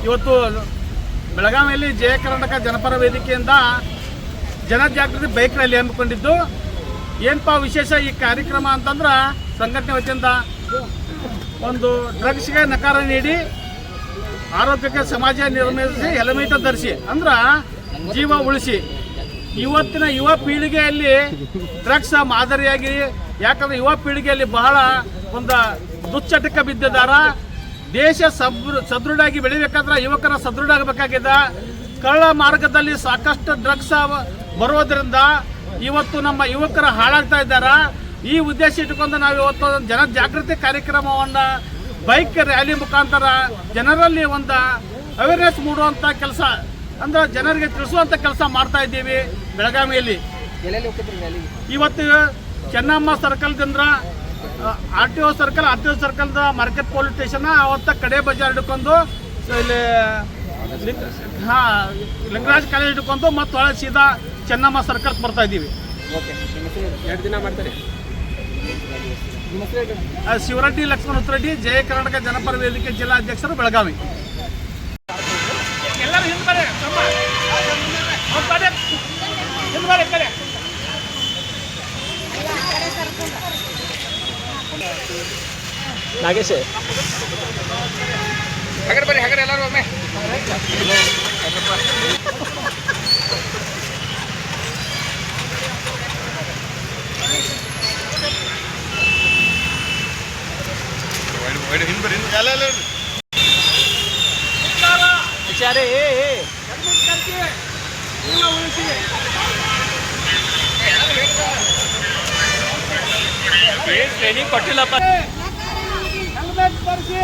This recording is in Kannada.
ಇವತ್ತು ಬೆಳಗಾವಿಯಲ್ಲಿ ಜಯ ಕರ್ನಾಟಕ ಜನಪರ ವೇದಿಕೆಯಿಂದ ಜನಜಾಗೃತಿ ಬೈಕ್ ರ್ಯಾಲಿ ಹಮ್ಮಿಕೊಂಡಿದ್ದು. ಏನಪ್ಪ ವಿಶೇಷ ಈ ಕಾರ್ಯಕ್ರಮ ಅಂತಂದ್ರೆ, ಸಂಘಟನೆ ವತಿಯಿಂದ ಒಂದು ಡ್ರಗ್ಸ್ಗೆ ನಕಾರ ನೀಡಿ ಆರೋಗ್ಯಕ್ಕೆ ಸಮಾಜ ನಿರ್ಮಿಸಿ ಹೆಲ್ಮೆಟ್ ಧರಿಸಿ ಅಂದ್ರೆ ಜೀವ ಉಳಿಸಿ. ಇವತ್ತಿನ ಯುವ ಪೀಳಿಗೆಯಲ್ಲಿ ಡ್ರಗ್ಸ್ ಮಾದರಿಯಾಗಿ, ಯಾಕಂದ್ರೆ ಯುವ ಪೀಳಿಗೆಯಲ್ಲಿ ಬಹಳ ಒಂದು ದುಶ್ಚಟಕ್ಕೆ ಬಿದ್ದಿದ್ದಾರೆ. ದೇಶ ಸದೃಢವಾಗಿ ಬೆಳಿಬೇಕಾದ್ರೆ ಯುವಕರ ಸದೃಢ ಆಗಬೇಕಾಗಿದೆ. ಕಳ್ಳ ಮಾರ್ಗದಲ್ಲಿ ಸಾಕಷ್ಟು ಡ್ರಗ್ಸ್ ಬರೋದ್ರಿಂದ ಇವತ್ತು ನಮ್ಮ ಯುವಕರು ಹಾಳಾಗ್ತಾ ಇದ್ದಾರೆ. ಈ ಉದ್ದೇಶ ಇಟ್ಟುಕೊಂಡು ನಾವು ಇವತ್ತು ಜನಜಾಗೃತಿ ಕಾರ್ಯಕ್ರಮವನ್ನು ಬೈಕ್ ರ್ಯಾಲಿ ಮುಖಾಂತರ ಜನರಲ್ಲಿ ಒಂದು ಅವೇರ್ನೆಸ್ ಮೂಡುವಂಥ ಕೆಲಸ, ಅಂದ್ರೆ ಜನರಿಗೆ ತಿಳಿಸುವಂಥ ಕೆಲಸ ಮಾಡ್ತಾ ಇದ್ದೀವಿ. ಬೆಳಗಾವಿಯಲ್ಲಿ ಇವತ್ತು ಚೆನ್ನಮ್ಮ ಸರ್ಕಲ್ದಿಂದ RTO ಸರ್ಕಲ್ದ ಮಾರ್ಕೆಟ್ ಪೊಲೀಸ್ ಸ್ಟೇಷನ್ ಅವತ್ತ ಕಡೆ ಬಜಾರ್ ಹಿಡ್ಕೊಂಡು ಇಲ್ಲಿ ಲಿಂಗರಾಜ್ ಕಾಲೇಜ್ ಹಿಡ್ಕೊಂಡು ಮತ್ತು ಒಳಗೆ ಸೀದಾ ಚೆನ್ನಮ್ಮ ಸರ್ಕಲ್ ಬರ್ತಾ ಇದ್ದೀವಿ. ಶಿವರೆಡ್ಡಿ ಲಕ್ಷ್ಮಣ ಉತ್ತರೆಡ್ಡಿ, ಜಯ ಕರ್ನಾಟಕ ಜನಪರ ವೇದಿಕೆ ಜಿಲ್ಲಾಧ್ಯಕ್ಷರು, ಬೆಳಗಾವಿ. ಎಲ್ಲರೂ ಹಿಂದೆ ನಾಗೇಶ್ ಹಗರ್ ಬರ್ರಿ, ಹಗರ್ ಎಲ್ಲರೂ ಒಮ್ಮೆ. ಟ್ರೈನಿಂಗ್ ಕೊಟ್ಟಿಲ್ಲಪ್ಪ. ಹೆಲ್ಮೆಟ್ ಧರಿಸಿ.